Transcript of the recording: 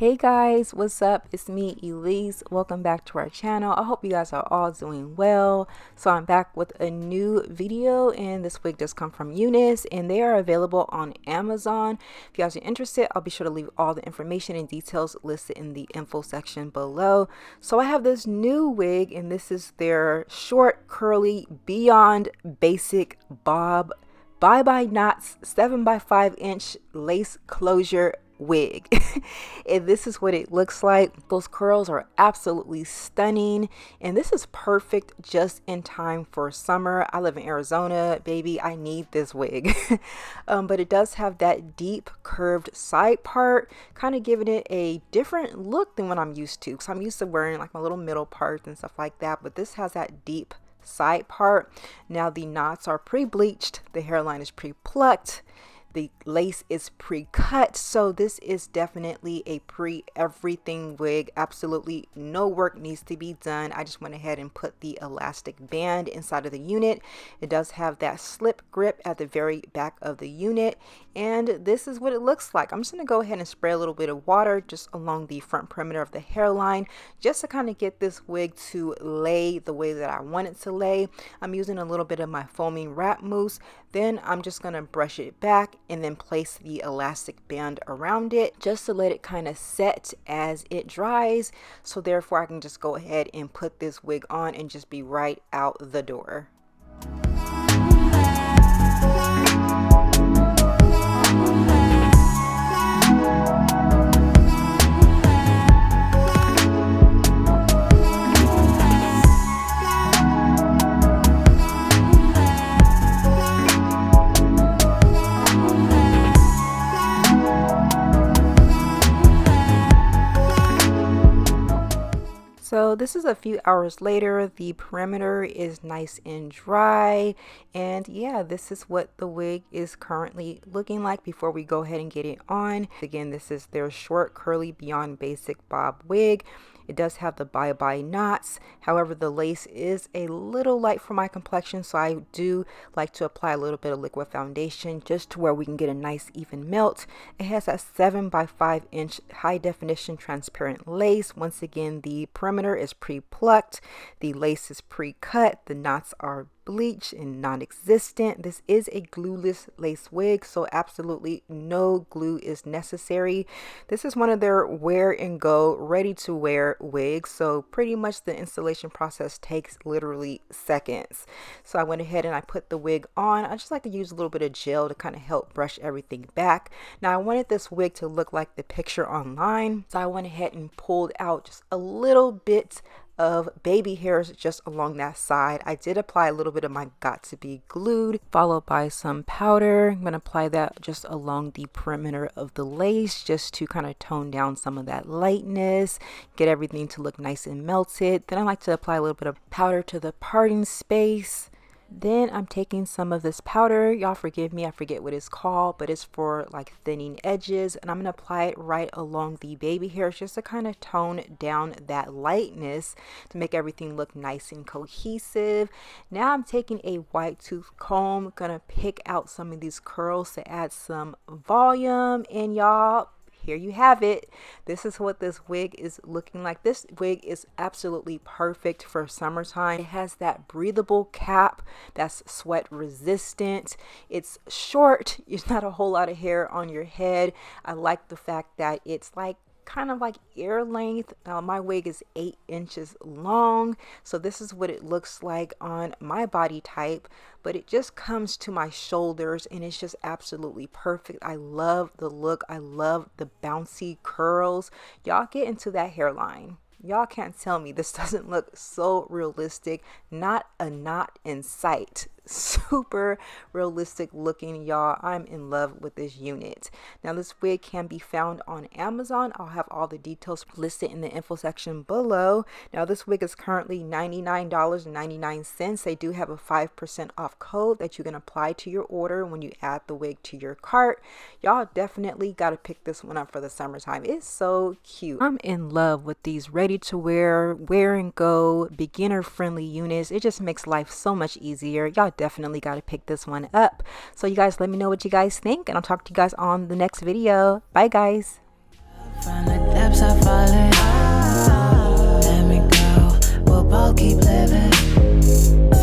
Hey guys, what's up? It's me, Elise. Welcome back to our channel. I hope you guys are all doing well. So I'm back with a new video, and this wig does come from Unice, and they are available on Amazon. If you guys are interested, I'll be sure to leave all the information and details listed in the info section below. So I have this new wig, and this is their short, curly, beyond basic bob bye-bye knots 7x5" lace closure wig. And this is what it looks like. Those curls are absolutely stunning, and this is perfect just in time for summer. I live in Arizona, baby. I need this wig. But it does have that deep curved side part, kind of giving it a different look than what I'm used to, because I'm used to wearing like my little middle parts and stuff like that, but this has that deep side part. Now the knots are pre-bleached, the hairline is pre-plucked, the lace is pre-cut, so this is definitely a pre-everything wig. Absolutely no work needs to be done. I just went ahead and put the elastic band inside of the unit. It does have that slip grip at the very back of the unit, and this is what it looks like. I'm just going to go ahead and spray a little bit of water just along the front perimeter of the hairline, just to kind of get this wig to lay the way that I want it to lay. I'm using a little bit of my foaming wrap mousse. Then I'm just going to brush it back and then place the elastic band around it just to let it kind of set as it dries. So therefore I can just go ahead and put this wig on and just be right out the door. So this is a few hours later. The perimeter is nice and dry, and yeah, this is what the wig is currently looking like before we go ahead and get it on. Again, this is their short, curly, beyond basic bob wig. It does have the bye-bye knots. However, the lace is a little light for my complexion, so I do like to apply a little bit of liquid foundation just to where we can get a nice even melt. It has that 7x5" high definition transparent lace. Once again, the perimeter is pre-plucked, the lace is pre-cut, the knots are bleached and non-existent. This is a glueless lace wig, so absolutely no glue is necessary. This is one of their wear and go, ready to wear wigs, so pretty much the installation process takes literally seconds. So I went ahead and I put the wig on. I just like to use a little bit of gel to kind of help brush everything back. Now I wanted this wig to look like the picture online, so I went ahead and pulled out just a little bit of baby hairs just along that side. I did apply a little bit of my Got to Be Glued, followed by some powder. I'm going to apply that just along the perimeter of the lace just to kind of tone down some of that lightness, get everything to look nice and melted. Then I like to apply a little bit of powder to the parting space. Then I'm taking some of this powder, y'all forgive me, I forget what it's called, but it's for like thinning edges, and I'm going to apply it right along the baby hairs just to kind of tone down that lightness to make everything look nice and cohesive. Now I'm taking a white tooth comb, gonna pick out some of these curls to add some volume, and y'all, here you have it. This is what this wig is looking like. This wig is absolutely perfect for summertime. It has that breathable cap that's sweat resistant. It's short. There's not a whole lot of hair on your head. I like the fact that it's like kind of like ear length. My wig is 8 inches long, so this is what it looks like on my body type, but it just comes to my shoulders and it's just absolutely perfect. I love the look. I love the bouncy curls. Y'all get into that hairline. Y'all can't tell me this doesn't look so realistic. Not a knot in sight. Super realistic looking, y'all. I'm in love with this unit. Now this wig can be found on Amazon. I'll have all the details listed in the info section below. Now this wig is currently $99.99. They do have a 5% off code that you can apply to your order when you add the wig to your cart. Y'all definitely got to pick this one up for the summertime. It's so cute. I'm in love with these ready to wear and go, beginner friendly units. It just makes life so much easier. Y'all definitely got to pick this one up. So you guys let me know what you guys think, and I'll talk to you guys on the next video. Bye guys. footsteps are falling. Let me go, we'll both keep living.